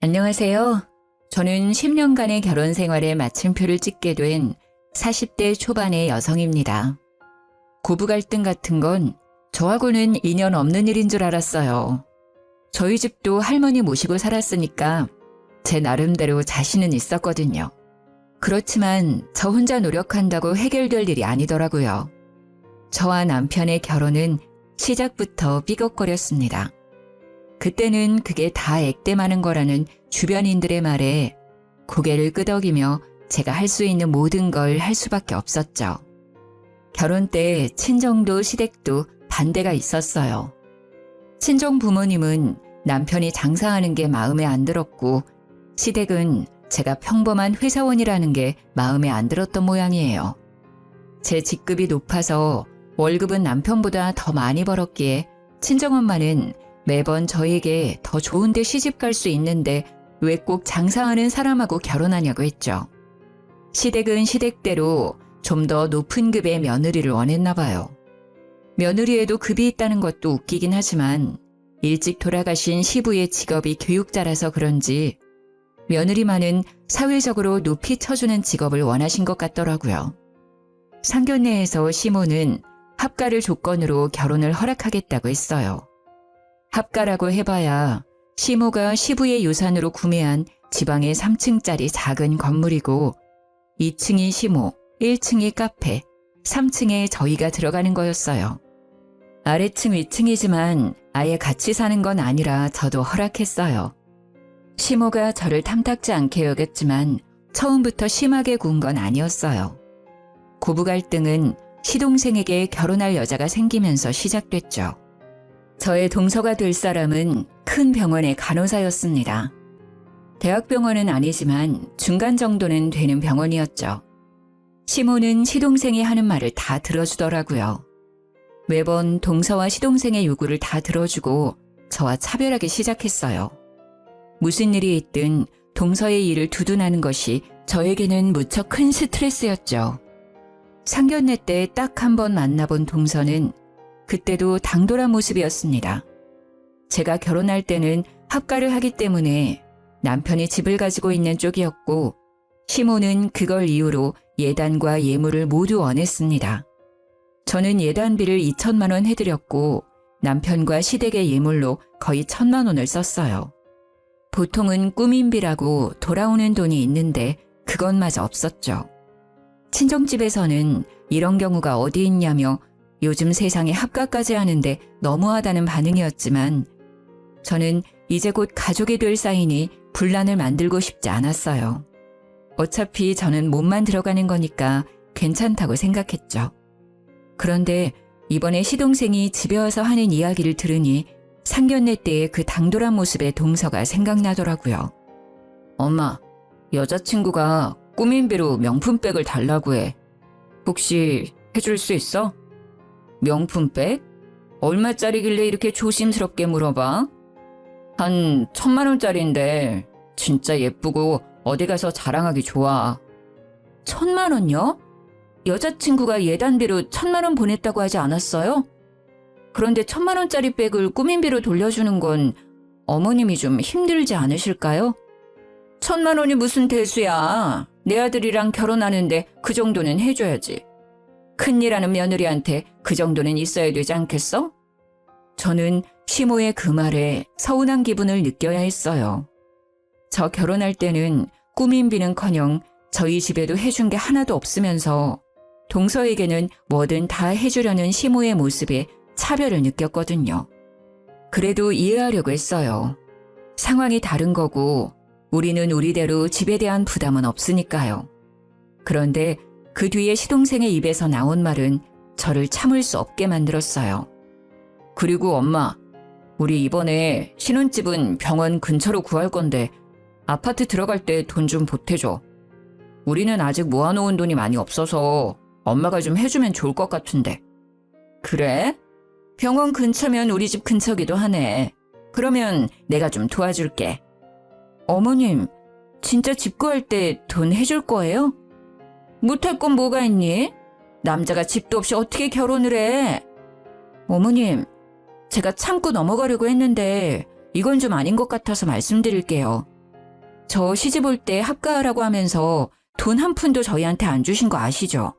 안녕하세요. 저는 10년간의 결혼 생활에 마침표를 찍게 된 40대 초반의 여성입니다. 고부 갈등 같은 건 저하고는 인연 없는 일인 줄 알았어요. 저희 집도 할머니 모시고 살았으니까 제 나름대로 자신은 있었거든요. 그렇지만 저 혼자 노력한다고 해결될 일이 아니더라고요. 저와 남편의 결혼은 시작부터 삐걱거렸습니다. 그때는 그게 다 액땜하는 거라는 주변인들의 말에 고개를 끄덕이며 제가 할 수 있는 모든 걸 할 수밖에 없었죠. 결혼 때 친정도 시댁도 반대가 있었어요. 친정 부모님은 남편이 장사하는 게 마음에 안 들었고 시댁은 제가 평범한 회사원이라는 게 마음에 안 들었던 모양이에요. 제 직급이 높아서 월급은 남편보다 더 많이 벌었기에 친정엄마는 매번 저에게 더 좋은 데 시집 갈 수 있는데 왜 꼭 장사하는 사람하고 결혼하냐고 했죠. 시댁은 시댁대로 좀 더 높은 급의 며느리를 원했나 봐요. 며느리에도 급이 있다는 것도 웃기긴 하지만 일찍 돌아가신 시부의 직업이 교육자라서 그런지 며느리만은 사회적으로 높이 쳐주는 직업을 원하신 것 같더라고요. 상견례에서 시모는 합가를 조건으로 결혼을 허락하겠다고 했어요. 합가라고 해봐야 시모가 시부의 유산으로 구매한 지방의 3층짜리 작은 건물이고 2층이 시모, 1층이 카페, 3층에 저희가 들어가는 거였어요. 아래층 위층이지만 아예 같이 사는 건 아니라 저도 허락했어요. 시모가 저를 탐탁지 않게 여겼지만 처음부터 심하게 군 건 아니었어요. 고부 갈등은 시동생에게 결혼할 여자가 생기면서 시작됐죠. 저의 동서가 될 사람은 큰 병원의 간호사였습니다. 대학병원은 아니지만 중간 정도는 되는 병원이었죠. 시모는 시동생이 하는 말을 다 들어주더라고요. 매번 동서와 시동생의 요구를 다 들어주고 저와 차별하기 시작했어요. 무슨 일이 있든 동서의 일을 두둔하는 것이 저에게는 무척 큰 스트레스였죠. 상견례 때 딱 한 번 만나본 동서는 그때도 당돌한 모습이었습니다. 제가 결혼할 때는 합가를 하기 때문에 남편이 집을 가지고 있는 쪽이었고 시모는 그걸 이유로 예단과 예물을 모두 원했습니다. 저는 예단비를 2천만 원 해드렸고 남편과 시댁의 예물로 거의 1,000만 원을 썼어요. 보통은 꾸민비라고 돌아오는 돈이 있는데 그것마저 없었죠. 친정집에서는 이런 경우가 어디 있냐며 요즘 세상에 합가까지 하는데 너무하다는 반응이었지만 저는 이제 곧 가족이 될 사이니 분란을 만들고 싶지 않았어요. 어차피 저는 몸만 들어가는 거니까 괜찮다고 생각했죠. 그런데 이번에 시동생이 집에 와서 하는 이야기를 들으니 상견례 때의 그 당돌한 모습의 동서가 생각나더라고요. 엄마, 여자친구가 꾸민비로 명품백을 달라고 해. 혹시 해줄 수 있어? 명품백? 얼마짜리길래 이렇게 조심스럽게 물어봐? 한 1,000만 원짜리인데 진짜 예쁘고 어디 가서 자랑하기 좋아. 1,000만 원요? 여자친구가 예단비로 1,000만 원 보냈다고 하지 않았어요? 그런데 1,000만 원짜리 백을 꾸민비로 돌려주는 건 어머님이 좀 힘들지 않으실까요? 1,000만 원이 무슨 대수야. 내 아들이랑 결혼하는데 그 정도는 해줘야지. 큰일하는 며느리한테 그 정도는 있어야 되지 않겠어? 저는 시모의 그 말에 서운한 기분을 느껴야 했어요. 저 결혼할 때는 꾸민비는커녕 저희 집에도 해준 게 하나도 없으면서 동서에게는 뭐든 다 해주려는 시모의 모습에 차별을 느꼈거든요. 그래도 이해하려고 했어요. 상황이 다른 거고 우리는 우리대로 집에 대한 부담은 없으니까요. 그런데 그 뒤에 시동생의 입에서 나온 말은 저를 참을 수 없게 만들었어요. 그리고 엄마, 우리 이번에 신혼집은 병원 근처로 구할 건데 아파트 들어갈 때 돈 좀 보태줘. 우리는 아직 모아놓은 돈이 많이 없어서 엄마가 좀 해주면 좋을 것 같은데. 그래? 병원 근처면 우리 집 근처기도 하네. 그러면 내가 좀 도와줄게. 어머님, 진짜 집 구할 때 돈 해줄 거예요? 못할 건 뭐가 있니? 남자가 집도 없이 어떻게 결혼을 해? 어머님, 제가 참고 넘어가려고 했는데 이건 좀 아닌 것 같아서 말씀드릴게요. 저 시집 올 때 합가하라고 하면서 돈 한 푼도 저희한테 안 주신 거 아시죠?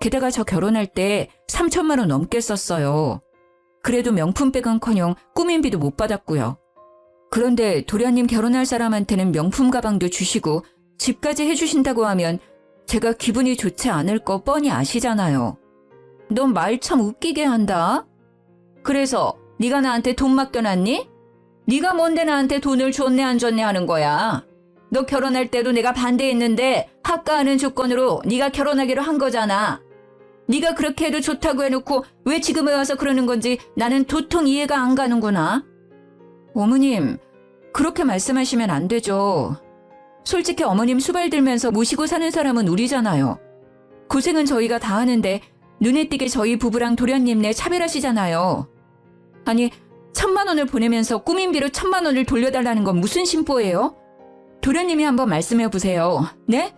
게다가 저 결혼할 때 3천만 원 넘게 썼어요. 그래도 명품백은커녕 꾸민비도 못 받았고요. 그런데 도련님 결혼할 사람한테는 명품 가방도 주시고 집까지 해주신다고 하면 제가 기분이 좋지 않을 거 뻔히 아시잖아요. 넌 말 참 웃기게 한다. 그래서 네가 나한테 돈 맡겨놨니? 네가 뭔데 나한테 돈을 줬네 안 줬네 하는 거야. 너 결혼할 때도 내가 반대했는데 합가하는 조건으로 네가 결혼하기로 한 거잖아. 네가 그렇게 해도 좋다고 해놓고 왜 지금에 와서 그러는 건지 나는 도통 이해가 안 가는구나. 어머님, 그렇게 말씀하시면 안 되죠. 솔직히 어머님 수발 들면서 모시고 사는 사람은 우리잖아요. 고생은 저희가 다 하는데 눈에 띄게 저희 부부랑 도련님네 차별하시잖아요. 아니, 1,000만 원을 보내면서 꾸민비로 1,000만 원을 돌려달라는 건 무슨 심보예요? 도련님이 한번 말씀해 보세요. 네?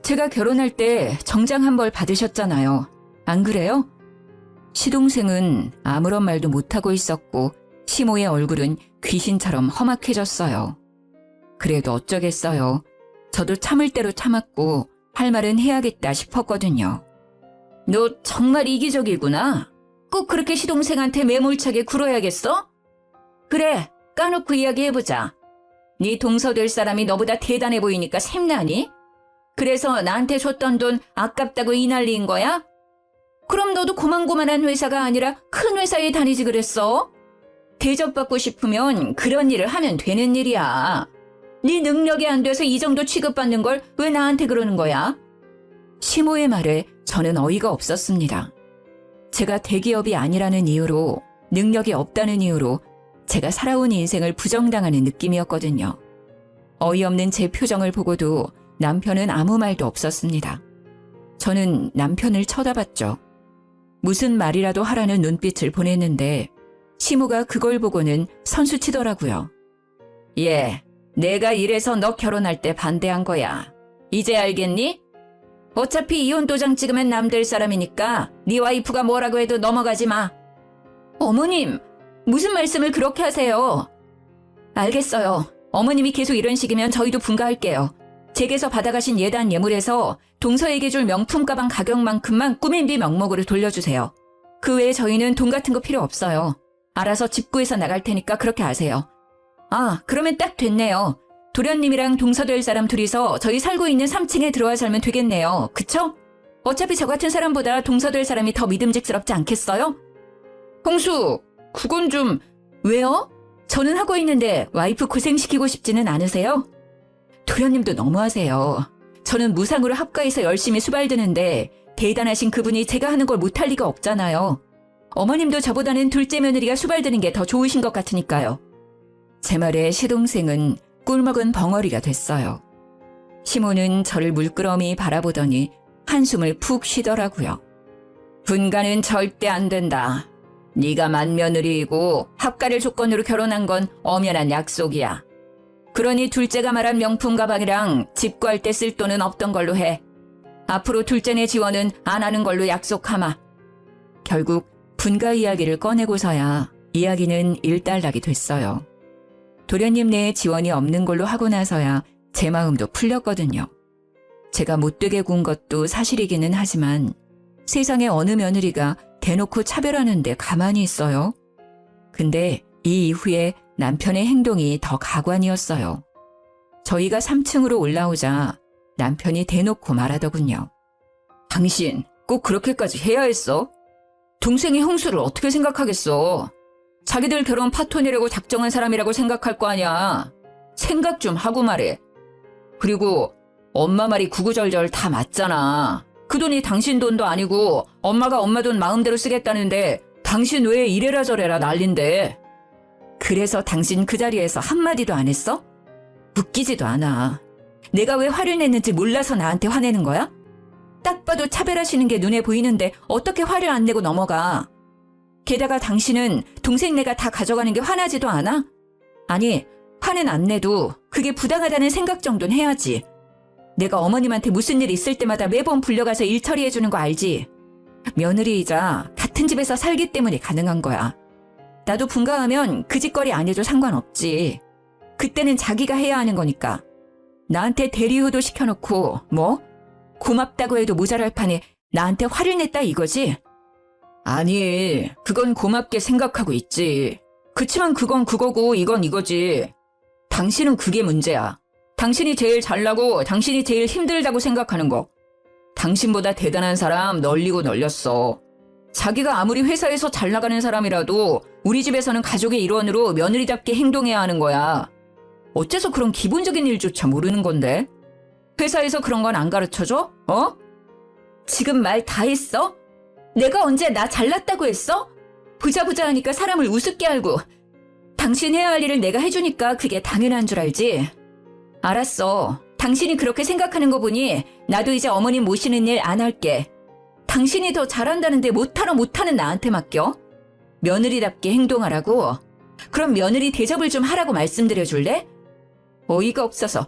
제가 결혼할 때 정장 한 벌 받으셨잖아요. 안 그래요? 시동생은 아무런 말도 못하고 있었고 시모의 얼굴은 귀신처럼 험악해졌어요. 그래도 어쩌겠어요. 저도 참을 대로 참았고 할 말은 해야겠다 싶었거든요. 너 정말 이기적이구나. 꼭 그렇게 시동생한테 매몰차게 굴어야겠어? 그래, 까놓고 이야기해보자. 네 동서될 사람이 너보다 대단해 보이니까 샘나니? 그래서 나한테 줬던 돈 아깝다고 이 난리인 거야? 그럼 너도 고만고만한 회사가 아니라 큰 회사에 다니지 그랬어? 대접받고 싶으면 그런 일을 하면 되는 일이야. 네 능력이 안 돼서 이 정도 취급받는 걸 왜 나한테 그러는 거야? 시모의 말에 저는 어이가 없었습니다. 제가 대기업이 아니라는 이유로, 능력이 없다는 이유로 제가 살아온 인생을 부정당하는 느낌이었거든요. 어이없는 제 표정을 보고도 남편은 아무 말도 없었습니다. 저는 남편을 쳐다봤죠. 무슨 말이라도 하라는 눈빛을 보냈는데 시모가 그걸 보고는 선수치더라고요. 예, 내가 이래서 너 결혼할 때 반대한 거야. 이제 알겠니? 어차피 이혼 도장 찍으면 남들 사람이니까 네 와이프가 뭐라고 해도 넘어가지 마. 어머님, 무슨 말씀을 그렇게 하세요? 알겠어요. 어머님이 계속 이런 식이면 저희도 분가할게요. 댁에서 받아가신 예단 예물에서 동서에게 줄 명품 가방 가격만큼만 꾸민비 명목으로 돌려주세요. 그 외에 저희는 돈 같은 거 필요 없어요. 알아서 집 구해서 나갈 테니까 그렇게 아세요. 아, 그러면 딱 됐네요. 도련님이랑 동서될 사람 둘이서 저희 살고 있는 3층에 들어와 살면 되겠네요. 그쵸? 어차피 저 같은 사람보다 동서될 사람이 더 믿음직스럽지 않겠어요? 홍수, 그건 좀... 왜요? 저는 하고 있는데 와이프 고생시키고 싶지는 않으세요? 도련님도 너무하세요. 저는 무상으로 합가해서 열심히 수발드는데 대단하신 그분이 제가 하는 걸 못할 리가 없잖아요. 어머님도 저보다는 둘째 며느리가 수발드는 게 더 좋으신 것 같으니까요. 제 말에 시동생은 꿀먹은 벙어리가 됐어요. 시모는 저를 물끄러미 바라보더니 한숨을 푹 쉬더라고요. 분가는 절대 안 된다. 네가 맏며느리이고 합가를 조건으로 결혼한 건 엄연한 약속이야. 그러니 둘째가 말한 명품 가방이랑 집 구할 때 쓸 돈은 없던 걸로 해. 앞으로 둘째네 지원은 안 하는 걸로 약속하마. 결국 분가 이야기를 꺼내고서야 이야기는 일단락이 됐어요. 도련님네의 지원이 없는 걸로 하고 나서야 제 마음도 풀렸거든요. 제가 못되게 군 것도 사실이기는 하지만 세상에 어느 며느리가 대놓고 차별하는데 가만히 있어요? 근데 이 이후에 남편의 행동이 더 가관이었어요. 저희가 3층으로 올라오자 남편이 대놓고 말하더군요. 당신 꼭 그렇게까지 해야 했어? 동생이 형수를 어떻게 생각하겠어? 자기들 결혼 파토내려고 작정한 사람이라고 생각할 거 아니야. 생각 좀 하고 말해. 그리고 엄마 말이 구구절절 다 맞잖아. 그 돈이 당신 돈도 아니고 엄마가 엄마 돈 마음대로 쓰겠다는데 당신 왜 이래라 저래라 난린데. 그래서 당신 그 자리에서 한마디도 안 했어? 웃기지도 않아. 내가 왜 화를 냈는지 몰라서 나한테 화내는 거야? 딱 봐도 차별하시는 게 눈에 보이는데 어떻게 화를 안 내고 넘어가? 게다가 당신은 동생네가 다 가져가는 게 화나지도 않아? 아니, 화는 안 내도 그게 부당하다는 생각 정도는 해야지. 내가 어머님한테 무슨 일 있을 때마다 매번 불려가서 일 처리해주는 거 알지? 며느리이자 같은 집에서 살기 때문에 가능한 거야. 나도 분가하면 그 짓거리 안 해도 상관없지. 그때는 자기가 해야 하는 거니까. 나한테 대리효도 시켜놓고 뭐? 고맙다고 해도 모자랄 판에 나한테 화를 냈다 이거지? 아니, 그건 고맙게 생각하고 있지. 그치만 그건 그거고 이건 이거지. 당신은 그게 문제야. 당신이 제일 잘나고 당신이 제일 힘들다고 생각하는 거. 당신보다 대단한 사람 널리고 널렸어. 자기가 아무리 회사에서 잘 나가는 사람이라도 우리 집에서는 가족의 일원으로 며느리답게 행동해야 하는 거야. 어째서 그런 기본적인 일조차 모르는 건데? 회사에서 그런 건 안 가르쳐줘? 어? 지금 말 다 했어? 내가 언제 나 잘났다고 했어? 부자 하니까 사람을 우습게 알고 당신 해야 할 일을 내가 해주니까 그게 당연한 줄 알지? 알았어. 당신이 그렇게 생각하는 거 보니 나도 이제 어머님 모시는 일 안 할게. 당신이 더 잘한다는데 못하는 나한테 맡겨? 며느리답게 행동하라고? 그럼 며느리 대접을 좀 하라고 말씀드려줄래? 어이가 없어서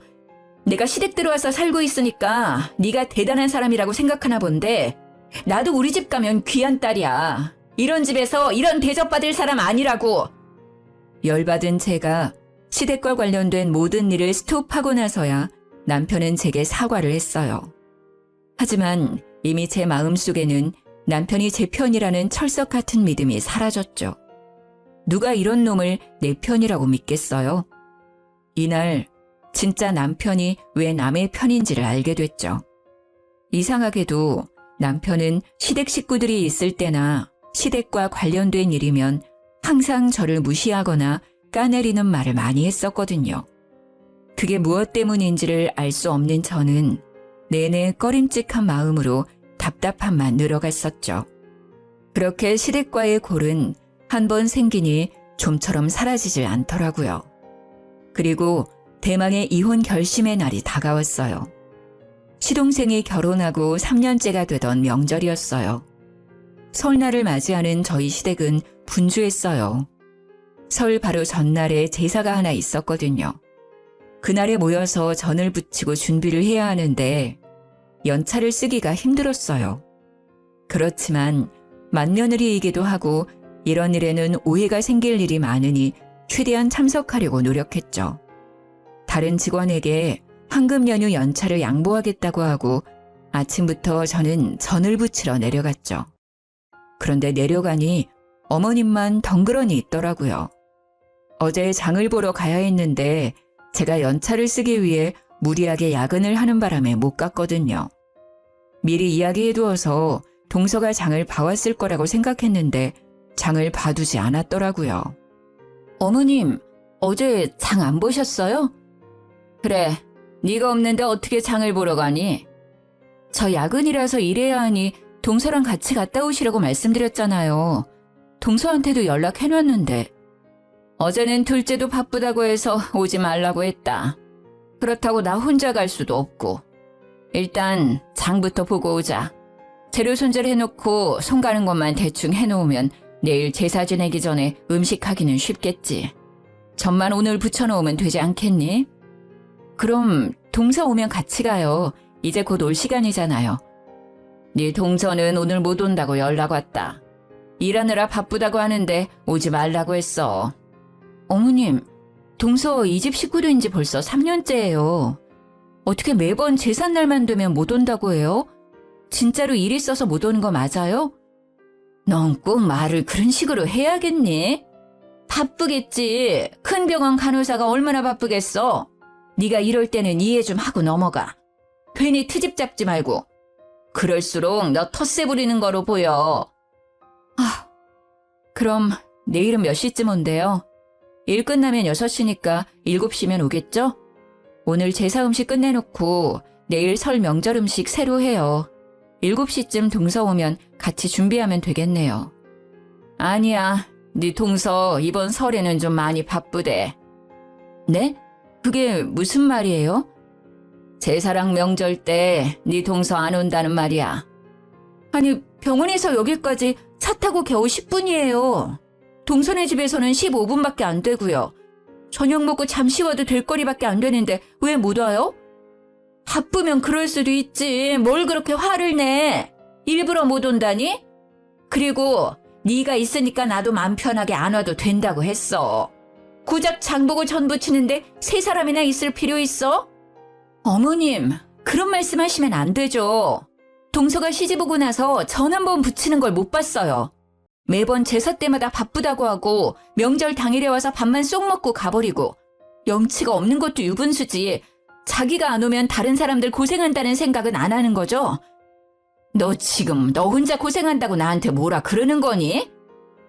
내가 시댁 들어와서 살고 있으니까 네가 대단한 사람이라고 생각하나 본데 나도 우리 집 가면 귀한 딸이야. 이런 집에서 이런 대접받을 사람 아니라고. 열받은 제가 시댁과 관련된 모든 일을 스톱하고 나서야 남편은 제게 사과를 했어요. 하지만 이미 제 마음속에는 남편이 제 편이라는 철석 같은 믿음이 사라졌죠. 누가 이런 놈을 내 편이라고 믿겠어요? 이날 진짜 남편이 왜 남의 편인지를 알게 됐죠. 이상하게도 남편은 시댁 식구들이 있을 때나 시댁과 관련된 일이면 항상 저를 무시하거나 까내리는 말을 많이 했었거든요. 그게 무엇 때문인지를 알 수 없는 저는 내내 꺼림칙한 마음으로 답답함만 늘어갔었죠. 그렇게 시댁과의 골은 한 번 생기니 좀처럼 사라지질 않더라고요. 그리고 대망의 이혼 결심의 날이 다가왔어요. 시동생이 결혼하고 3년째가 되던 명절이었어요. 설날을 맞이하는 저희 시댁은 분주했어요. 설 바로 전날에 제사가 하나 있었거든요. 그날에 모여서 전을 부치고 준비를 해야 하는데 연차를 쓰기가 힘들었어요. 그렇지만 맏며느리이기도 하고 이런 일에는 오해가 생길 일이 많으니 최대한 참석하려고 노력했죠. 다른 직원에게 황금 연휴 연차를 양보하겠다고 하고 아침부터 저는 전을 부치러 내려갔죠. 그런데 내려가니 어머님만 덩그러니 있더라고요. 어제 장을 보러 가야 했는데 제가 연차를 쓰기 위해 무리하게 야근을 하는 바람에 못 갔거든요. 미리 이야기해두어서 동서가 장을 봐왔을 거라고 생각했는데 장을 봐두지 않았더라고요. 어머님, 어제 장 안 보셨어요? 그래, 네가 없는데 어떻게 장을 보러 가니? 저 야근이라서 일해야 하니 동서랑 같이 갔다 오시라고 말씀드렸잖아요. 동서한테도 연락해놨는데. 어제는 둘째도 바쁘다고 해서 오지 말라고 했다. 그렇다고 나 혼자 갈 수도 없고. 일단 장부터 보고 오자. 재료 손질해놓고 손 가는 것만 대충 해놓으면 내일 제사 지내기 전에 음식하기는 쉽겠지. 전만 오늘 붙여놓으면 되지 않겠니? 그럼 동서 오면 같이 가요. 이제 곧 올 시간이잖아요. 네 동서는 오늘 못 온다고 연락 왔다. 일하느라 바쁘다고 하는데 오지 말라고 했어. 어머님, 동서 이 집 식구들인지 벌써 3년째예요. 어떻게 매번 제삿날만 되면 못 온다고 해요? 진짜로 일 있어서 못 오는 거 맞아요? 넌 꼭 말을 그런 식으로 해야겠니? 바쁘겠지. 큰 병원 간호사가 얼마나 바쁘겠어. 네가 이럴 때는 이해 좀 하고 넘어가. 괜히 트집 잡지 말고. 그럴수록 너 텃세 부리는 거로 보여. 그럼 내일은 몇 시쯤 온대요? 일 끝나면 6시니까 7시면 오겠죠? 오늘 제사 음식 끝내놓고 내일 설 명절 음식 새로 해요. 7시쯤 동서 오면 같이 준비하면 되겠네요. 아니야, 네 동서 이번 설에는 좀 많이 바쁘대. 네? 그게 무슨 말이에요? 제사랑 명절 때 네 동서 안 온다는 말이야. 아니, 병원에서 여기까지 차 타고 겨우 10분이에요. 동서네 집에서는 15분밖에 안 되고요. 저녁 먹고 잠시 와도 될 거리밖에 안 되는데 왜 못 와요? 바쁘면 그럴 수도 있지. 뭘 그렇게 화를 내. 일부러 못 온다니? 그리고 네가 있으니까 나도 맘 편하게 안 와도 된다고 했어. 고작 장 보고 전 부치는데 3사람이나 있을 필요 있어? 어머님, 그런 말씀하시면 안 되죠. 동서가 시집 오고 나서 전 한 번 붙이는 걸 못 봤어요. 매번 제사 때마다 바쁘다고 하고 명절 당일에 와서 밥만 쏙 먹고 가버리고 염치가 없는 것도 유분수지. 자기가 안 오면 다른 사람들 고생한다는 생각은 안 하는 거죠? 너 지금 너 혼자 고생한다고 나한테 뭐라 그러는 거니?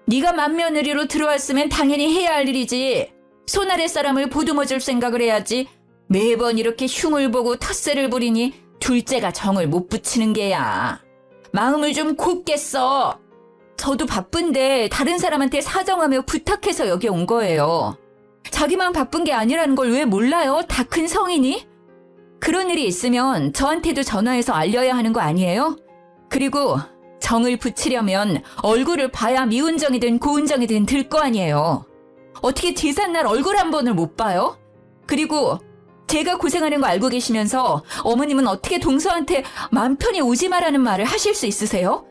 네가 맏며느리로 들어왔으면 당연히 해야 할 일이지. 손아래 사람을 보듬어줄 생각을 해야지. 매번 이렇게 흉을 보고 텃세를 부리니 둘째가 정을 못 붙이는 게야. 마음을 좀 곱게 써. 저도 바쁜데 다른 사람한테 사정하며 부탁해서 여기 온 거예요. 자기만 바쁜 게 아니라는 걸 왜 몰라요? 다 큰 성인이? 그런 일이 있으면 저한테도 전화해서 알려야 하는 거 아니에요? 그리고 정을 붙이려면 얼굴을 봐야 미운정이든 고운정이든 들 거 아니에요. 어떻게 제삿날 얼굴 한 번을 못 봐요? 그리고 제가 고생하는 거 알고 계시면서 어머님은 어떻게 동서한테 맘 편히 오지 마라는 말을 하실 수 있으세요?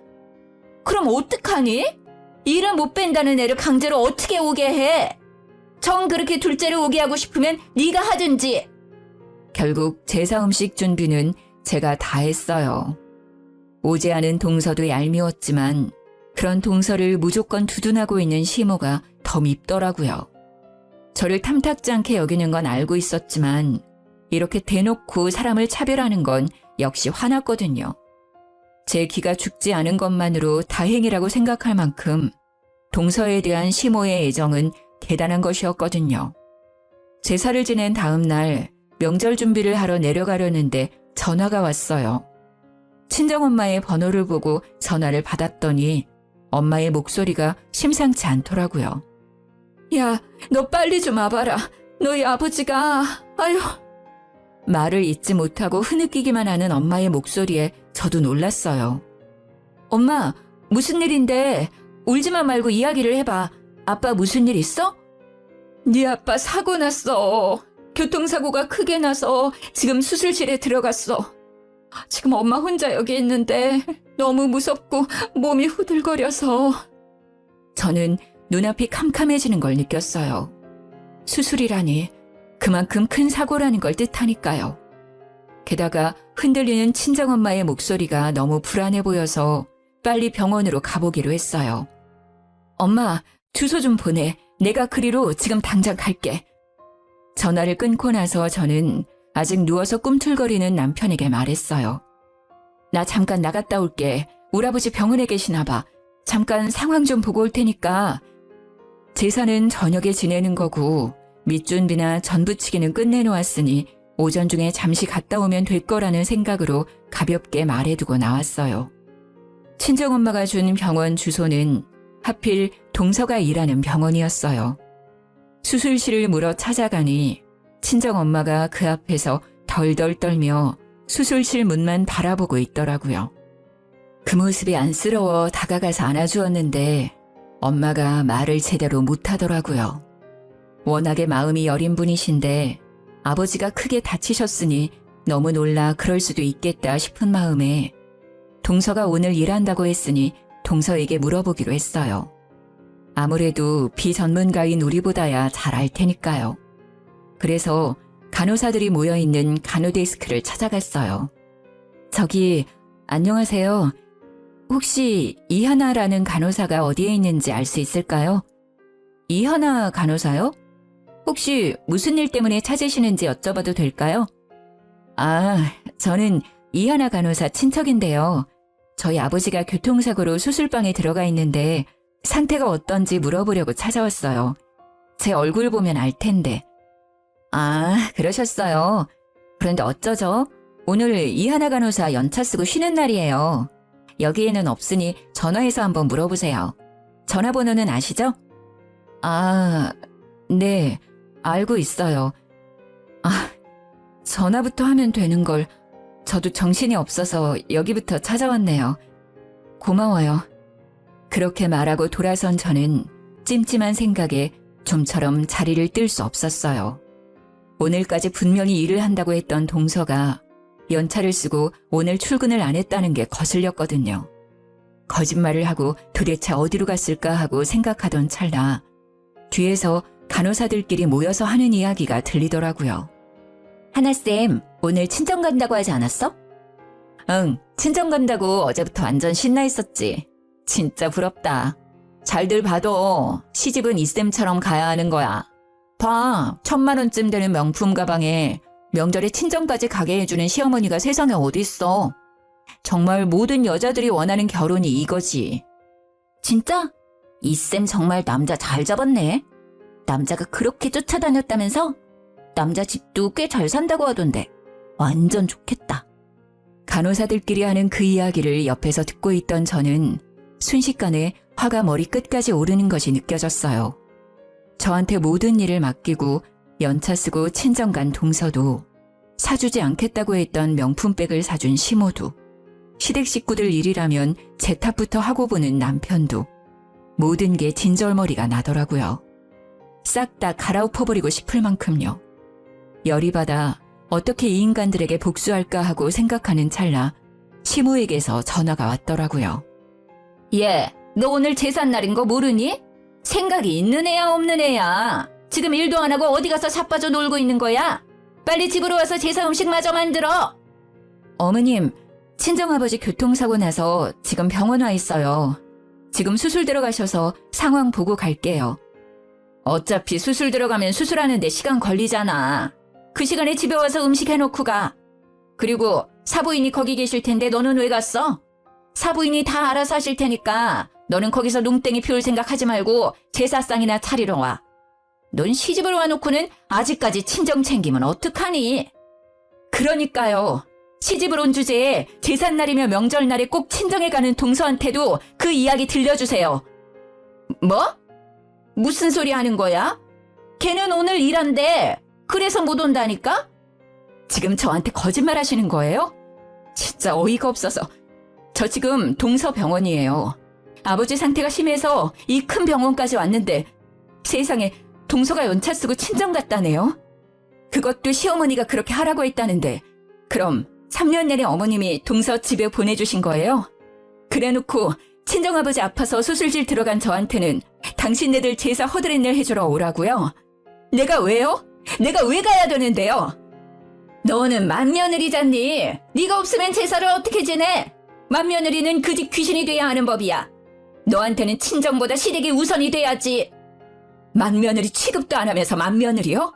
그럼 어떡하니? 일을 못 뺀다는 애를 강제로 어떻게 오게 해? 정 그렇게 둘째를 오게 하고 싶으면 네가 하든지. 결국 제사 음식 준비는 제가 다 했어요. 오지 않은 동서도 얄미웠지만 그런 동서를 무조건 두둔하고 있는 시모가 더 밉더라고요. 저를 탐탁지 않게 여기는 건 알고 있었지만 이렇게 대놓고 사람을 차별하는 건 역시 화났거든요. 제 기가 죽지 않은 것만으로 다행이라고 생각할 만큼 동서에 대한 시모의 애정은 대단한 것이었거든요. 제사를 지낸 다음 날 명절 준비를 하러 내려가려는데 전화가 왔어요. 친정엄마의 번호를 보고 전화를 받았더니 엄마의 목소리가 심상치 않더라고요. 야, 너 빨리 좀 와봐라. 너희 아버지가... 아유... 말을 잇지 못하고 흐느끼기만 하는 엄마의 목소리에 저도 놀랐어요. 엄마, 무슨 일인데? 울지만 말고 이야기를 해봐. 아빠 무슨 일 있어? 네 아빠 사고 났어. 교통사고가 크게 나서 지금 수술실에 들어갔어. 지금 엄마 혼자 여기 있는데 너무 무섭고 몸이 후들거려서. 저는 눈앞이 캄캄해지는 걸 느꼈어요. 수술이라니 그만큼 큰 사고라는 걸 뜻하니까요. 게다가 흔들리는 친정엄마의 목소리가 너무 불안해 보여서 빨리 병원으로 가보기로 했어요. 엄마, 주소 좀 보내. 내가 그리로 지금 당장 갈게. 전화를 끊고 나서 저는 아직 누워서 꿈틀거리는 남편에게 말했어요. 나 잠깐 나갔다 올게. 우리 아버지 병원에 계시나 봐. 잠깐 상황 좀 보고 올 테니까. 제사는 저녁에 지내는 거고 밑준비나 전부치기는 끝내놓았으니 오전 중에 잠시 갔다 오면 될 거라는 생각으로 가볍게 말해두고 나왔어요. 친정엄마가 준 병원 주소는 하필 동서가 일하는 병원이었어요. 수술실을 물어 찾아가니 친정엄마가 그 앞에서 덜덜 떨며 수술실 문만 바라보고 있더라고요. 그 모습이 안쓰러워 다가가서 안아주었는데 엄마가 말을 제대로 못하더라고요. 워낙에 마음이 여린 분이신데 아버지가 크게 다치셨으니 너무 놀라 그럴 수도 있겠다 싶은 마음에 동서가 오늘 일한다고 했으니 동서에게 물어보기로 했어요. 아무래도 비전문가인 우리보다야 잘 알 테니까요. 그래서 간호사들이 모여있는 간호데스크를 찾아갔어요. 저기, 안녕하세요. 혹시 이하나라는 간호사가 어디에 있는지 알 수 있을까요? 이하나 간호사요? 혹시 무슨 일 때문에 찾으시는지 여쭤봐도 될까요? 아, 저는 이하나 간호사 친척인데요. 저희 아버지가 교통사고로 수술방에 들어가 있는데 상태가 어떤지 물어보려고 찾아왔어요. 제 얼굴 보면 알 텐데. 아, 그러셨어요. 그런데 어쩌죠? 오늘 이하나 간호사 연차 쓰고 쉬는 날이에요. 여기에는 없으니 전화해서 한번 물어보세요. 전화번호는 아시죠? 아, 네, 알고 있어요. 아, 전화부터 하면 되는 걸 저도 정신이 없어서 여기부터 찾아왔네요. 고마워요. 그렇게 말하고 돌아선 저는 찜찜한 생각에 좀처럼 자리를 뜰 수 없었어요. 오늘까지 분명히 일을 한다고 했던 동서가 연차를 쓰고 오늘 출근을 안 했다는 게 거슬렸거든요. 거짓말을 하고 도대체 어디로 갔을까 하고 생각하던 찰나 뒤에서 간호사들끼리 모여서 하는 이야기가 들리더라고요. 하나쌤, 오늘 친정 간다고 하지 않았어? 응, 친정 간다고 어제부터 완전 신나 있었지. 진짜 부럽다. 잘들 봐도 시집은 이쌤처럼 가야 하는 거야. 봐, 1,000만 원쯤 되는 명품 가방에 명절에 친정까지 가게 해주는 시어머니가 세상에 어딨어. 정말 모든 여자들이 원하는 결혼이 이거지. 진짜? 이쌤 정말 남자 잘 잡았네. 남자가 그렇게 쫓아다녔다면서? 남자 집도 꽤 잘 산다고 하던데. 완전 좋겠다. 간호사들끼리 하는 그 이야기를 옆에서 듣고 있던 저는 순식간에 화가 머리 끝까지 오르는 것이 느껴졌어요. 저한테 모든 일을 맡기고 연차 쓰고 친정 간 동서도 사주지 않겠다고 했던 명품백을 사준 시모도 시댁 식구들 일이라면 제 탓부터 하고 보는 남편도 모든 게 진절머리가 나더라고요. 싹 다 갈아엎어버리고 싶을 만큼요. 열이 받아 어떻게 이 인간들에게 복수할까 하고 생각하는 찰나 시모에게서 전화가 왔더라고요. 얘, 너 오늘 제삿날인 거 모르니? 생각이 있는 애야 없는 애야? 지금 일도 안 하고 어디 가서 자빠져 놀고 있는 거야? 빨리 집으로 와서 제사 음식 마저 만들어. 어머님, 친정아버지 교통사고 나서 지금 병원 와 있어요. 지금 수술 들어가셔서 상황 보고 갈게요. 어차피 수술 들어가면 수술하는데 시간 걸리잖아. 그 시간에 집에 와서 음식 해놓고 가. 그리고 사부인이 거기 계실 텐데 너는 왜 갔어? 사부인이 다 알아서 하실 테니까 너는 거기서 농땡이 피울 생각하지 말고 제사상이나 차리러 와. 넌 시집을 와놓고는 아직까지 친정 챙기면 어떡하니? 그러니까요. 시집을 온 주제에 제삿날이며 명절날에 꼭 친정에 가는 동서한테도 그 이야기 들려주세요. 뭐? 무슨 소리 하는 거야? 걔는 오늘 일한대. 그래서 못 온다니까? 지금 저한테 거짓말 하시는 거예요? 진짜 어이가 없어서. 저 지금 동서병원이에요. 아버지 상태가 심해서 이 큰 병원까지 왔는데 세상에 동서가 연차 쓰고 친정 갔다네요. 그것도 시어머니가 그렇게 하라고 했다는데 그럼 3년 내내 어머님이 동서 집에 보내주신 거예요? 그래놓고 친정아버지 아파서 수술실 들어간 저한테는 당신네들 제사 허드렛일 해주러 오라고요? 내가 왜요? 내가 왜 가야 되는데요? 너는 맏며느리잖니. 네가 없으면 제사를 어떻게 지내? 맏며느리는 그 집 귀신이 돼야 하는 법이야. 너한테는 친정보다 시댁이 우선이 돼야지. 맏며느리 취급도 안 하면서 맏며느리요?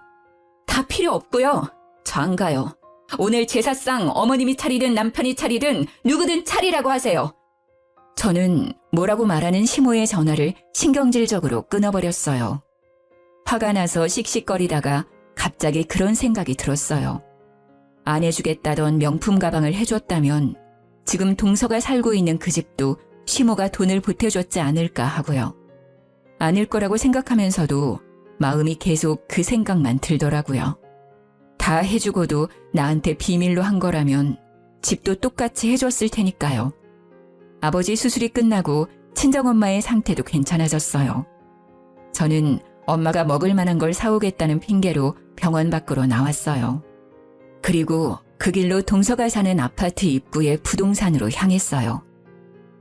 다 필요 없고요. 저 안 가요. 오늘 제사상 어머님이 차리든 남편이 차리든 누구든 차리라고 하세요. 저는 뭐라고 말하는 시모의 전화를 신경질적으로 끊어버렸어요. 화가 나서 씩씩거리다가 갑자기 그런 생각이 들었어요. 안 해주겠다던 명품 가방을 해줬다면 지금 동서가 살고 있는 그 집도 시모가 돈을 보태줬지 않을까 하고요. 아닐 거라고 생각하면서도 마음이 계속 그 생각만 들더라고요. 다 해주고도 나한테 비밀로 한 거라면 집도 똑같이 해줬을 테니까요. 아버지 수술이 끝나고 친정엄마의 상태도 괜찮아졌어요. 저는 엄마가 먹을 만한 걸 사오겠다는 핑계로 병원 밖으로 나왔어요. 그리고 그 길로 동서가 사는 아파트 입구의 부동산으로 향했어요.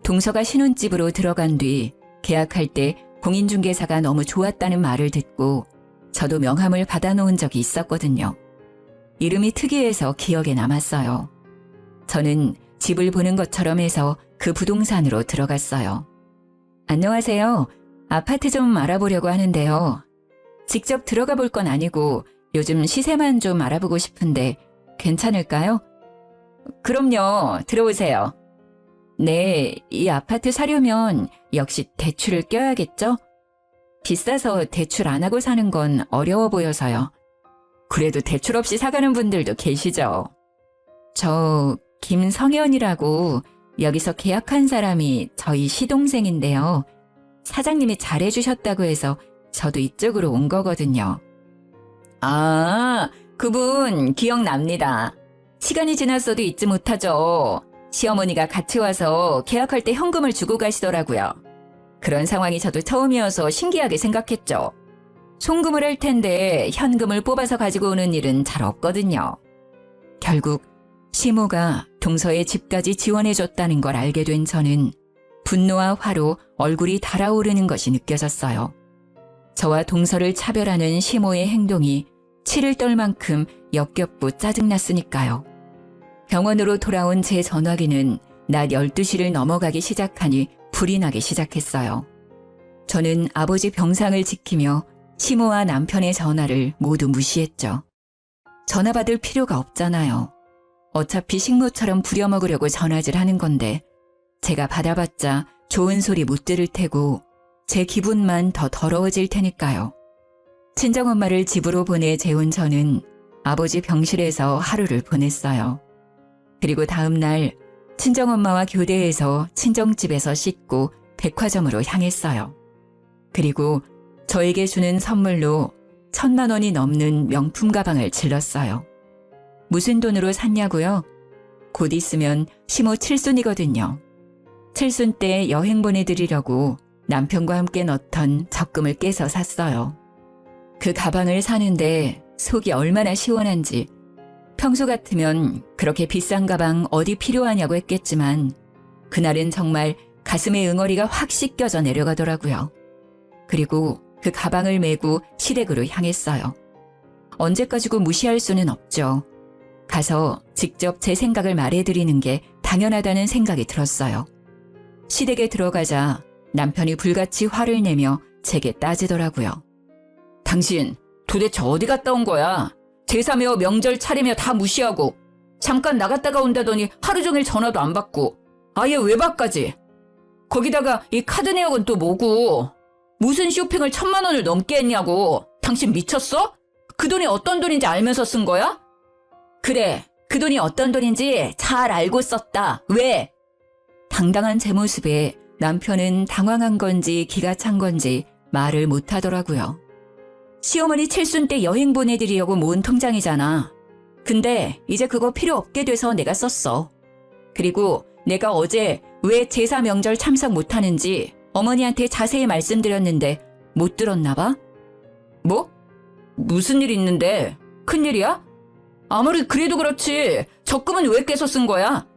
동서가 신혼집으로 들어간 뒤 계약할 때 공인중개사가 너무 좋았다는 말을 듣고 저도 명함을 받아놓은 적이 있었거든요. 이름이 특이해서 기억에 남았어요. 저는 집을 보는 것처럼 해서 그 부동산으로 들어갔어요. 안녕하세요. 아파트 좀 알아보려고 하는데요. 직접 들어가 볼 건 아니고 요즘 시세만 좀 알아보고 싶은데 괜찮을까요? 그럼요. 들어오세요. 네, 이 아파트 사려면 역시 대출을 껴야겠죠? 비싸서 대출 안 하고 사는 건 어려워 보여서요. 그래도 대출 없이 사가는 분들도 계시죠? 저 김성현이라고 여기서 계약한 사람이 저희 시동생인데요. 사장님이 잘해주셨다고 해서 저도 이쪽으로 온 거거든요. 아, 그분 기억납니다. 시간이 지났어도 잊지 못하죠. 시어머니가 같이 와서 계약할 때 현금을 주고 가시더라고요. 그런 상황이 저도 처음이어서 신기하게 생각했죠. 송금을 할 텐데 현금을 뽑아서 가지고 오는 일은 잘 없거든요. 결국 시모가 동서의 집까지 지원해줬다는 걸 알게 된 저는 분노와 화로 얼굴이 달아오르는 것이 느껴졌어요. 저와 동서를 차별하는 시모의 행동이 치를 떨 만큼 역겹고 짜증났으니까요. 병원으로 돌아온 제 전화기는 낮 12시를 넘어가기 시작하니 불이 나기 시작했어요. 저는 아버지 병상을 지키며 시모와 남편의 전화를 모두 무시했죠. 전화 받을 필요가 없잖아요. 어차피 식모처럼 부려먹으려고 전화질 하는 건데 제가 받아봤자 좋은 소리 못 들을 테고 제 기분만 더 더러워질 테니까요. 친정엄마를 집으로 보내 재운 저는 아버지 병실에서 하루를 보냈어요. 그리고 다음 날 친정엄마와 교대해서 친정집에서 씻고 백화점으로 향했어요. 그리고 저에게 주는 선물로 1,000만 원이 넘는 명품 가방을 질렀어요. 무슨 돈으로 샀냐고요? 곧 있으면 시모 칠순이거든요. 칠순 때 여행 보내드리려고 남편과 함께 넣던 적금을 깨서 샀어요. 그 가방을 사는데 속이 얼마나 시원한지. 평소 같으면 그렇게 비싼 가방 어디 필요하냐고 했겠지만 그날은 정말 가슴에 응어리가 확 씻겨져 내려가더라고요. 그리고 그 가방을 메고 시댁으로 향했어요. 언제까지고 무시할 수는 없죠. 가서 직접 제 생각을 말해드리는 게 당연하다는 생각이 들었어요. 시댁에 들어가자 남편이 불같이 화를 내며 제게 따지더라고요. 당신 도대체 어디 갔다 온 거야? 제사며 명절 차리며 다 무시하고 잠깐 나갔다가 온다더니 하루 종일 전화도 안 받고 아예 외박까지. 거기다가 이 카드 내역은 또 뭐고? 무슨 쇼핑을 1,000만 원을 넘게 했냐고. 당신 미쳤어? 그 돈이 어떤 돈인지 알면서 쓴 거야? 그래, 그 돈이 어떤 돈인지 잘 알고 썼다. 왜? 당당한 제 모습에 남편은 당황한 건지 기가 찬 건지 말을 못 하더라고요. 시어머니 칠순 때 여행 보내드리려고 모은 통장이잖아. 근데 이제 그거 필요 없게 돼서 내가 썼어. 그리고 내가 어제 왜 제사 명절 참석 못하는지 어머니한테 자세히 말씀드렸는데 못 들었나 봐? 뭐? 무슨 일 있는데? 큰일이야? 아무리 그래도 그렇지 적금은 왜 깨서 쓴 거야?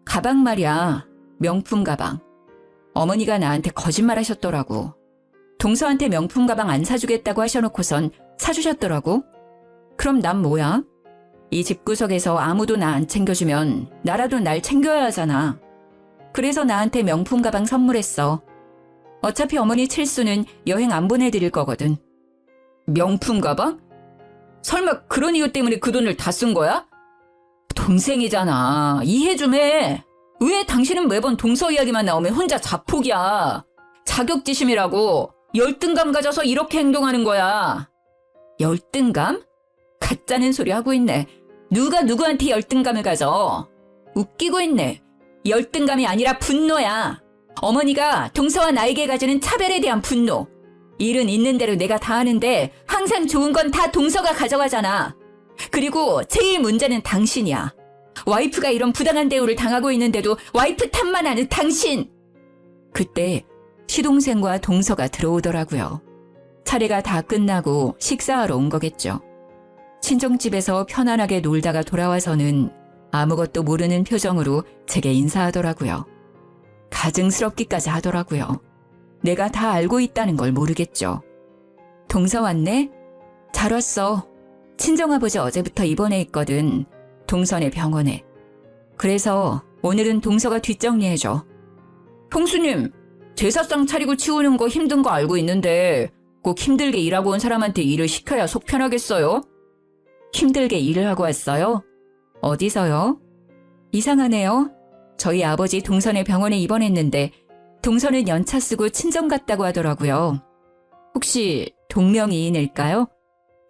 가방 말이야. 명품 가방. 어머니가 나한테 거짓말하셨더라고. 동서한테 명품 가방 안 사주겠다고 하셔놓고선 사주셨더라고. 그럼 난 뭐야? 이 집구석에서 아무도 나 안 챙겨주면 나라도 날 챙겨야 하잖아. 그래서 나한테 명품 가방 선물했어. 어차피 어머니 칠수는 여행 안 보내드릴 거거든. 명품 가방? 설마 그런 이유 때문에 그 돈을 다 쓴 거야? 동생이잖아. 이해 좀 해. 왜 당신은 매번 동서 이야기만 나오면 혼자 자폭이야. 자격지심이라고. 열등감 가져서 이렇게 행동하는 거야. 열등감? 가짜는 소리 하고 있네. 누가 누구한테 열등감을 가져? 웃기고 있네. 열등감이 아니라 분노야. 어머니가 동서와 나에게 가지는 차별에 대한 분노. 일은 있는 대로 내가 다 하는데 항상 좋은 건 다 동서가 가져가잖아. 그리고 제일 문제는 당신이야. 와이프가 이런 부당한 대우를 당하고 있는데도 와이프 탓만 하는 당신. 그때 시동생과 동서가 들어오더라고요. 차례가 다 끝나고 식사하러 온 거겠죠. 친정집에서 편안하게 놀다가 돌아와서는 아무것도 모르는 표정으로 제게 인사하더라고요. 가증스럽기까지 하더라고요. 내가 다 알고 있다는 걸 모르겠죠. 동서 왔네? 잘 왔어. 친정아버지 어제부터 입원해 있거든. 동선의 병원에. 그래서 오늘은 동서가 뒷정리해줘. 형수님, 제사상 차리고 치우는 거 힘든 거 알고 있는데 꼭 힘들게 일하고 온 사람한테 일을 시켜야 속 편하겠어요? 힘들게 일을 하고 왔어요? 어디서요? 이상하네요. 저희 아버지 동선의 병원에 입원했는데 동선은 연차 쓰고 친정 갔다고 하더라고요. 혹시 동명이인일까요?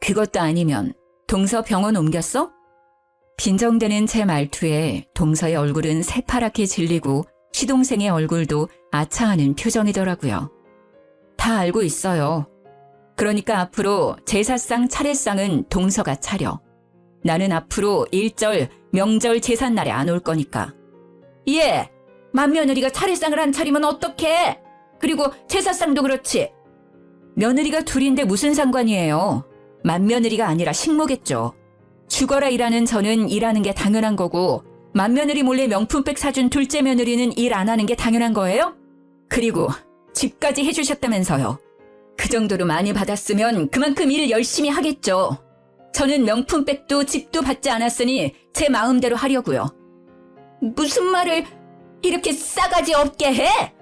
그것도 아니면 동서 병원 옮겼어? 빈정대는 제 말투에 동서의 얼굴은 새파랗게 질리고 시동생의 얼굴도 아차하는 표정이더라고요. 다 알고 있어요. 그러니까 앞으로 제사상 차례상은 동서가 차려. 나는 앞으로 일절, 명절 제삿날에 안 올 거니까. 예, 맏며느리가 차례상을 안 차리면 어떡해? 그리고 제사상도 그렇지. 며느리가 둘인데 무슨 상관이에요? 맏며느리가 아니라 식모겠죠. 죽어라 일하는 저는 일하는 게 당연한 거고 맏며느리 몰래 명품백 사준 둘째 며느리는 일 안 하는 게 당연한 거예요? 그리고 집까지 해주셨다면서요. 그 정도로 많이 받았으면 그만큼 일 열심히 하겠죠. 저는 명품백도 집도 받지 않았으니 제 마음대로 하려고요. 무슨 말을 이렇게 싸가지 없게 해?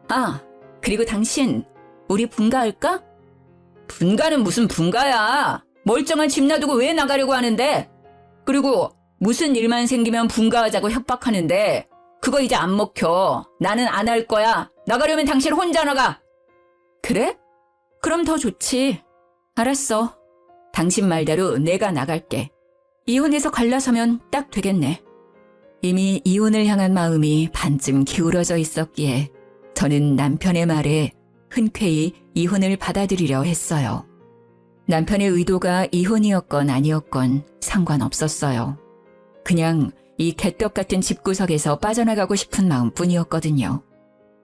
아, 그리고 당신 우리 분가할까? 분가는 무슨 분가야. 멀쩡한 집 놔두고 왜 나가려고 하는데? 그리고 무슨 일만 생기면 분가하자고 협박하는데 그거 이제 안 먹혀. 나는 안 할 거야. 나가려면 당신 혼자 나가. 그래? 그럼 더 좋지. 알았어. 당신 말대로 내가 나갈게. 이혼해서 갈라서면 딱 되겠네. 이미 이혼을 향한 마음이 반쯤 기울어져 있었기에 저는 남편의 말에 흔쾌히 이혼을 받아들이려 했어요. 남편의 의도가 이혼이었건 아니었건 상관없었어요. 그냥 이 개떡 같은 집구석에서 빠져나가고 싶은 마음뿐이었거든요.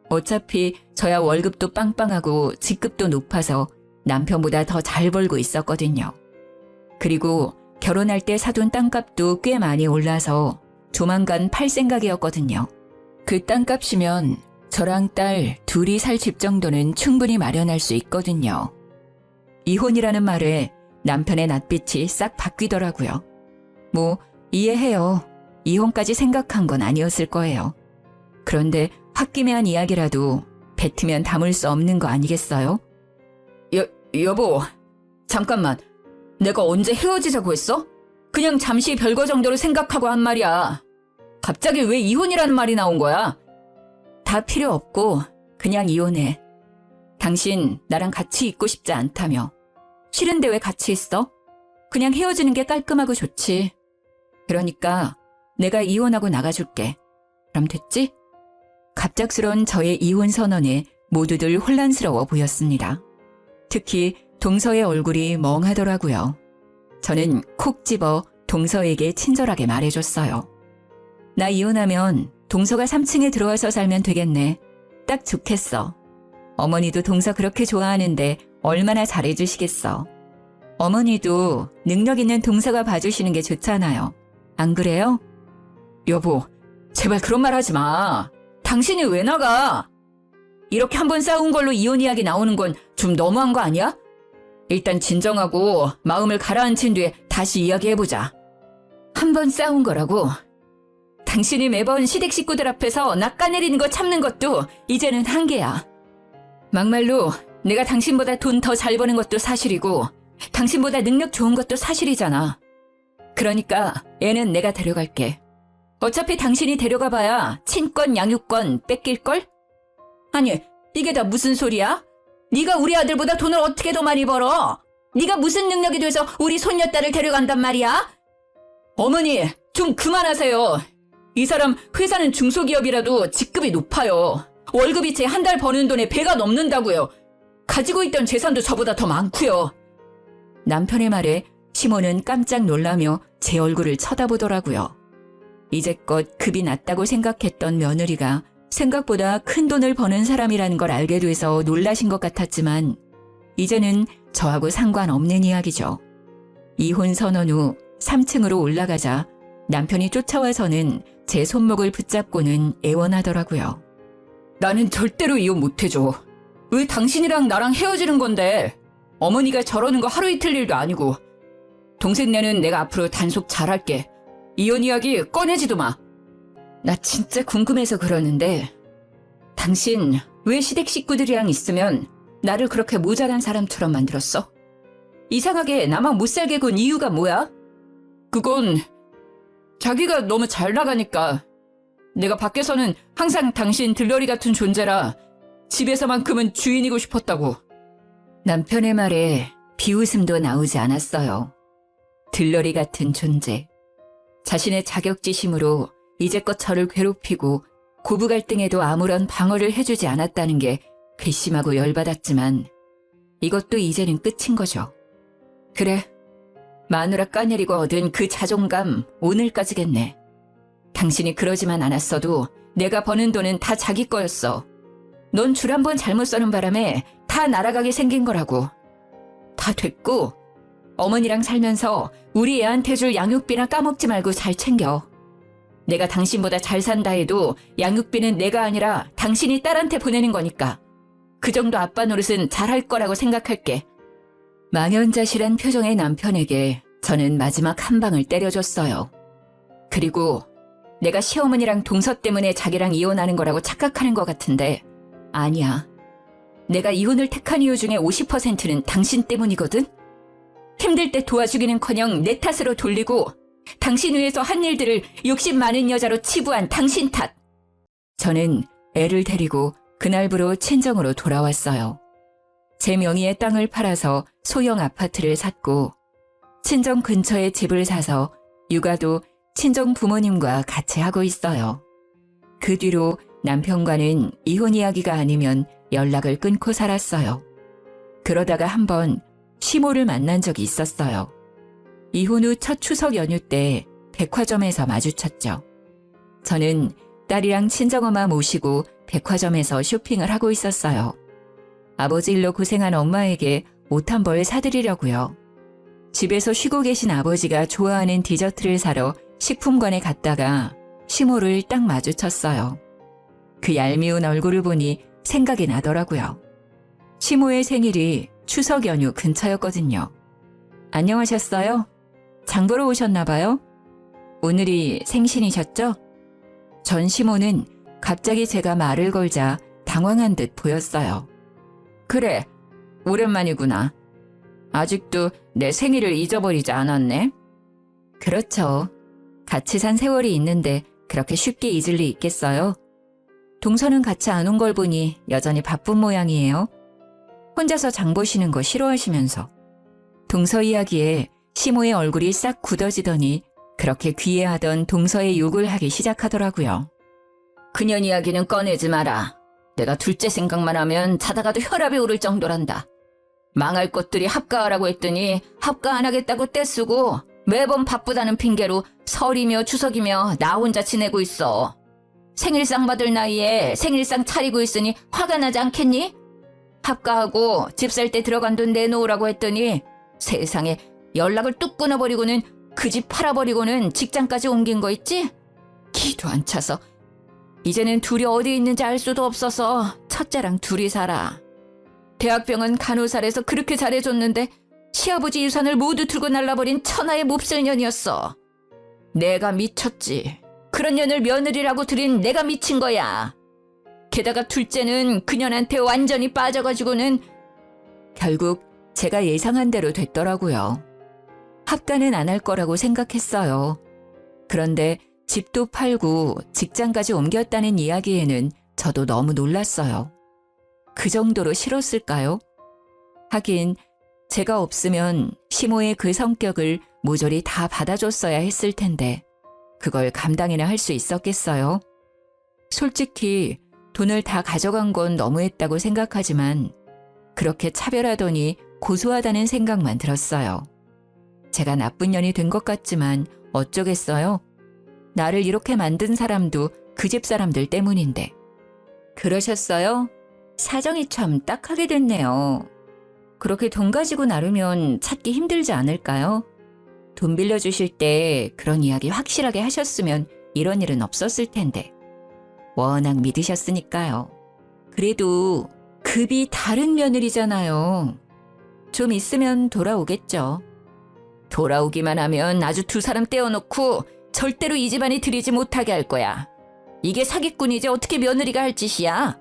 어차피 저야 월급도 빵빵하고 직급도 높아서 남편보다 더 잘 벌고 있었거든요. 그리고 결혼할 때 사둔 땅값도 꽤 많이 올라서 조만간 팔 생각이었거든요. 그 땅값이면 저랑 딸 둘이 살 집 정도는 충분히 마련할 수 있거든요. 이혼이라는 말에 남편의 낯빛이 싹 바뀌더라고요. 뭐 이해해요. 이혼까지 생각한 건 아니었을 거예요. 그런데 홧김에한 이야기라도 뱉으면 담을 수 없는 거 아니겠어요? 여보, 잠깐만. 내가 언제 헤어지자고 했어? 그냥 잠시 별거 정도로 생각하고 한 말이야. 갑자기 왜 이혼이라는 말이 나온 거야? 다 필요 없고 그냥 이혼해. 당신 나랑 같이 있고 싶지 않다며. 싫은데 왜 같이 있어? 그냥 헤어지는 게 깔끔하고 좋지. 그러니까 내가 이혼하고 나가줄게. 그럼 됐지? 갑작스런 저의 이혼 선언에 모두들 혼란스러워 보였습니다. 특히 동서의 얼굴이 멍하더라고요. 저는 콕 집어 동서에게 친절하게 말해줬어요. 나 이혼하면 동서가 3층에 들어와서 살면 되겠네. 딱 좋겠어. 어머니도 동서 그렇게 좋아하는데 얼마나 잘해주시겠어. 어머니도 능력 있는 동서가 봐주시는 게 좋잖아요. 안 그래요? 여보, 제발 그런 말 하지 마. 당신이 왜 나가? 이렇게 한번 싸운 걸로 이혼 이야기 나오는 건 좀 너무한 거 아니야? 일단 진정하고 마음을 가라앉힌 뒤에 다시 이야기해보자. 한 번 싸운 거라고. 당신이 매번 시댁 식구들 앞에서 낚아내리는 거 참는 것도 이제는 한계야. 막말로 내가 당신보다 돈 더 잘 버는 것도 사실이고 당신보다 능력 좋은 것도 사실이잖아. 그러니까 애는 내가 데려갈게. 어차피 당신이 데려가봐야 친권 양육권 뺏길걸? 아니, 이게 다 무슨 소리야? 네가 우리 아들보다 돈을 어떻게 더 많이 벌어? 네가 무슨 능력이 돼서 우리 손녀딸을 데려간단 말이야? 어머니, 좀 그만하세요. 이 사람 회사는 중소기업이라도 직급이 높아요. 월급이 제 한 달 버는 돈에 배가 넘는다고요. 가지고 있던 재산도 저보다 더 많고요. 남편의 말에 시몬은 깜짝 놀라며 제 얼굴을 쳐다보더라고요. 이제껏 급이 낮다고 생각했던 며느리가 생각보다 큰 돈을 버는 사람이라는 걸 알게 돼서 놀라신 것 같았지만 이제는 저하고 상관없는 이야기죠. 이혼 선언 후 3층으로 올라가자 남편이 쫓아와서는 제 손목을 붙잡고는 애원하더라고요. 나는 절대로 이혼 못해줘. 왜 당신이랑 나랑 헤어지는 건데? 어머니가 저러는 거 하루 이틀 일도 아니고. 동생네는 내가 앞으로 단속 잘할게. 이혼 이야기 꺼내지도 마. 나 진짜 궁금해서 그러는데 당신 왜 시댁 식구들이랑 있으면 나를 그렇게 모자란 사람처럼 만들었어? 이상하게 나만 못 살게 군 이유가 뭐야? 그건 자기가 너무 잘 나가니까. 내가 밖에서는 항상 당신 들러리 같은 존재라 집에서만큼은 주인이고 싶었다고. 남편의 말에 비웃음도 나오지 않았어요. 들러리 같은 존재. 자신의 자격지심으로 이제껏 저를 괴롭히고 고부 갈등에도 아무런 방어를 해주지 않았다는 게 괘씸하고 열받았지만 이것도 이제는 끝인 거죠. 그래, 마누라 까내리고 얻은 그 자존감 오늘까지겠네. 당신이 그러지만 않았어도 내가 버는 돈은 다 자기 거였어. 넌 줄 한 번 잘못 써는 바람에 다 날아가게 생긴 거라고. 다 됐고 어머니랑 살면서 우리 애한테 줄 양육비나 까먹지 말고 잘 챙겨. 내가 당신보다 잘 산다 해도 양육비는 내가 아니라 당신이 딸한테 보내는 거니까. 그 정도 아빠 노릇은 잘할 거라고 생각할게. 망연자실한 표정의 남편에게 저는 마지막 한 방을 때려줬어요. 그리고 내가 시어머니랑 동서 때문에 자기랑 이혼하는 거라고 착각하는 것 같은데 아니야. 내가 이혼을 택한 이유 중에 50%는 당신 때문이거든? 힘들 때 도와주기는커녕 내 탓으로 돌리고 당신 위해서 한 일들을 욕심 많은 여자로 치부한 당신 탓. 저는 애를 데리고 그날부로 친정으로 돌아왔어요. 제 명의의 땅을 팔아서 소형 아파트를 샀고 친정 근처에 집을 사서 육아도 친정 부모님과 같이 하고 있어요. 그 뒤로 남편과는 이혼 이야기가 아니면 연락을 끊고 살았어요. 그러다가 한번 시모를 만난 적이 있었어요. 이혼 후 첫 추석 연휴 때 백화점에서 마주쳤죠. 저는 딸이랑 친정엄마 모시고 백화점에서 쇼핑을 하고 있었어요. 아버지 일로 고생한 엄마에게 옷 한 벌 사드리려고요. 집에서 쉬고 계신 아버지가 좋아하는 디저트를 사러 식품관에 갔다가 시모를 딱 마주쳤어요. 그 얄미운 얼굴을 보니 생각이 나더라고요. 시모의 생일이 추석 연휴 근처였거든요. 안녕하셨어요? 장 보러 오셨나 봐요? 오늘이 생신이셨죠? 전 시모는 갑자기 제가 말을 걸자 당황한 듯 보였어요. 그래, 오랜만이구나. 아직도 내 생일을 잊어버리지 않았네? 그렇죠. 같이 산 세월이 있는데 그렇게 쉽게 잊을 리 있겠어요? 동서는 같이 안 온 걸 보니 여전히 바쁜 모양이에요. 혼자서 장 보시는 거 싫어하시면서. 동서 이야기에 시모의 얼굴이 싹 굳어지더니 그렇게 귀해하던 동서의 욕을 하기 시작하더라고요. 그년 이야기는 꺼내지 마라. 내가 둘째 생각만 하면 자다가도 혈압이 오를 정도란다. 망할 것들이 합가하라고 했더니 합가 안 하겠다고 떼쓰고 매번 바쁘다는 핑계로 설이며 추석이며 나 혼자 지내고 있어. 생일상 받을 나이에 생일상 차리고 있으니 화가 나지 않겠니? 합가하고 집 살 때 들어간 돈 내놓으라고 했더니 세상에 연락을 뚝 끊어버리고는 그 집 팔아버리고는 직장까지 옮긴 거 있지? 기도 안 차서 이제는 둘이 어디 있는지 알 수도 없어서 첫째랑 둘이 살아. 대학병원 간호사래서 그렇게 잘해줬는데 시아버지 유산을 모두 들고 날라버린 천하의 몹쓸 년이었어. 내가 미쳤지. 그런 년을 며느리라고 들인 내가 미친 거야. 게다가 둘째는 그년한테 완전히 빠져가지고는 결국 제가 예상한 대로 됐더라고요. 합가는 안 할 거라고 생각했어요. 그런데 집도 팔고 직장까지 옮겼다는 이야기에는 저도 너무 놀랐어요. 그 정도로 싫었을까요? 하긴 제가 없으면 시모의 그 성격을 모조리 다 받아줬어야 했을 텐데 그걸 감당이나 할 수 있었겠어요? 솔직히 돈을 다 가져간 건 너무했다고 생각하지만 그렇게 차별하더니 고소하다는 생각만 들었어요. 제가 나쁜 년이 된 것 같지만 어쩌겠어요? 나를 이렇게 만든 사람도 그 집 사람들 때문인데. 그러셨어요? 사정이 참 딱하게 됐네요. 그렇게 돈 가지고 나르면 찾기 힘들지 않을까요? 돈 빌려주실 때 그런 이야기 확실하게 하셨으면 이런 일은 없었을 텐데. 워낙 믿으셨으니까요. 그래도 급이 다른 며느리잖아요. 좀 있으면 돌아오겠죠. 돌아오기만 하면 아주 두 사람 떼어놓고 절대로 이 집안에 들이지 못하게 할 거야. 이게 사기꾼이지 어떻게 며느리가 할 짓이야.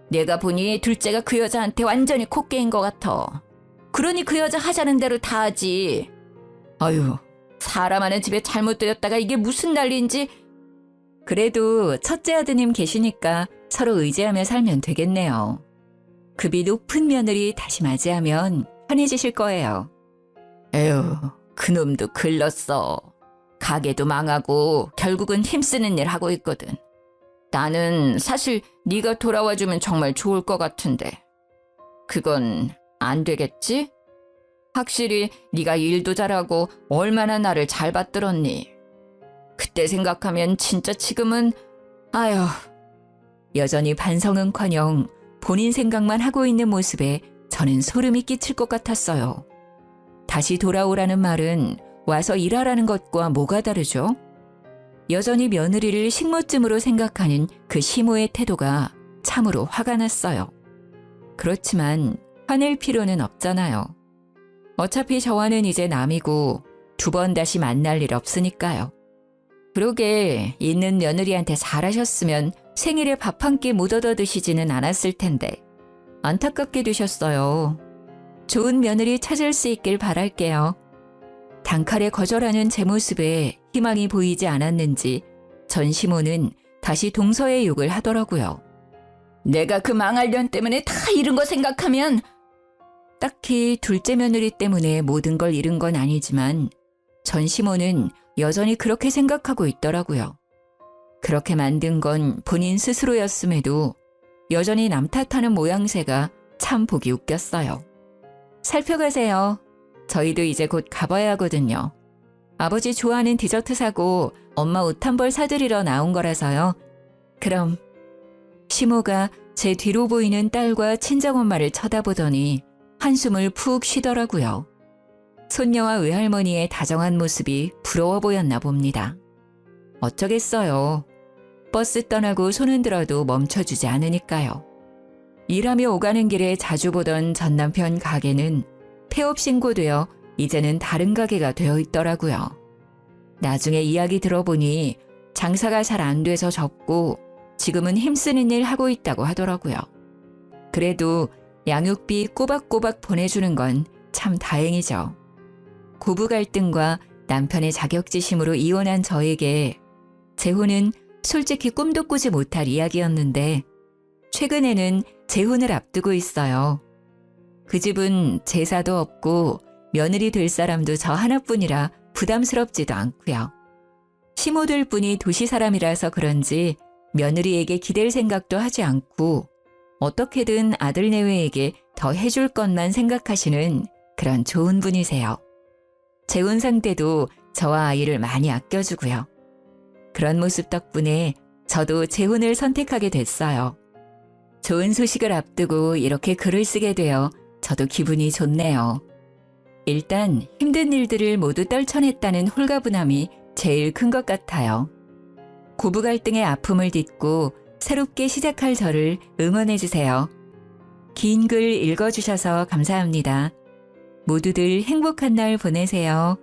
내가 보니 둘째가 그 여자한테 완전히 코 깨인 것 같아. 그러니 그 여자 하자는 대로 다 하지. 아유, 사람 하는 집에 잘못 들였다가 이게 무슨 난리인지. 그래도 첫째 아드님 계시니까 서로 의지하며 살면 되겠네요. 급이 높은 며느리 다시 맞이하면 편해지실 거예요. 에휴, 그놈도 글렀어. 가게도 망하고 결국은 힘쓰는 일 하고 있거든. 나는 사실 네가 돌아와주면 정말 좋을 것 같은데. 그건 안 되겠지? 확실히 네가 일도 잘하고 얼마나 나를 잘 받들었니. 그때 생각하면 진짜 지금은 아휴. 여전히 반성은커녕 본인 생각만 하고 있는 모습에 저는 소름이 끼칠 것 같았어요. 다시 돌아오라는 말은 와서 일하라는 것과 뭐가 다르죠? 여전히 며느리를 식모쯤으로 생각하는 그 시모의 태도가 참으로 화가 났어요. 그렇지만 화낼 필요는 없잖아요. 어차피 저와는 이제 남이고 두 번 다시 만날 일 없으니까요. 그러게 있는 며느리한테 잘하셨으면 생일에 밥 한 끼 못 얻어 드시지는 않았을 텐데 안타깝게 되셨어요. 좋은 며느리 찾을 수 있길 바랄게요. 단칼에 거절하는 제 모습에 희망이 보이지 않았는지 전 시모는 다시 동서의 욕을 하더라고요. 내가 그 망할 년 때문에 다 잃은 거 생각하면 딱히 둘째 며느리 때문에 모든 걸 잃은 건 아니지만 전 시모는 여전히 그렇게 생각하고 있더라고요. 그렇게 만든 건 본인 스스로였음에도 여전히 남 탓하는 모양새가 참 보기 웃겼어요. 살펴가세요. 저희도 이제 곧 가봐야 하거든요. 아버지 좋아하는 디저트 사고 엄마 옷 한 벌 사드리러 나온 거라서요. 그럼. 시모가 제 뒤로 보이는 딸과 친정엄마를 쳐다보더니 한숨을 푹 쉬더라고요. 손녀와 외할머니의 다정한 모습이 부러워 보였나 봅니다. 어쩌겠어요. 버스 떠나고 손은 들어도 멈춰주지 않으니까요. 일하며 오가는 길에 자주 보던 전 남편 가게는 폐업 신고되어 이제는 다른 가게가 되어 있더라고요. 나중에 이야기 들어보니 장사가 잘 안 돼서 접고 지금은 힘쓰는 일 하고 있다고 하더라고요. 그래도 양육비 꼬박꼬박 보내주는 건 참 다행이죠. 고부 갈등과 남편의 자격지심으로 이혼한 저에게 재혼은 솔직히 꿈도 꾸지 못할 이야기였는데 최근에는 재혼을 앞두고 있어요. 그 집은 제사도 없고 며느리 될 사람도 저 하나뿐이라 부담스럽지도 않고요. 시모들 뿐이 도시 사람이라서 그런지 며느리에게 기댈 생각도 하지 않고 어떻게든 아들 내외에게 더 해줄 것만 생각하시는 그런 좋은 분이세요. 재혼 상태도 저와 아이를 많이 아껴주고요. 그런 모습 덕분에 저도 재혼을 선택하게 됐어요. 좋은 소식을 앞두고 이렇게 글을 쓰게 되어 저도 기분이 좋네요. 일단 힘든 일들을 모두 떨쳐냈다는 홀가분함이 제일 큰 것 같아요. 고부 갈등의 아픔을 딛고 새롭게 시작할 저를 응원해주세요. 긴 글 읽어주셔서 감사합니다. 모두들 행복한 날 보내세요.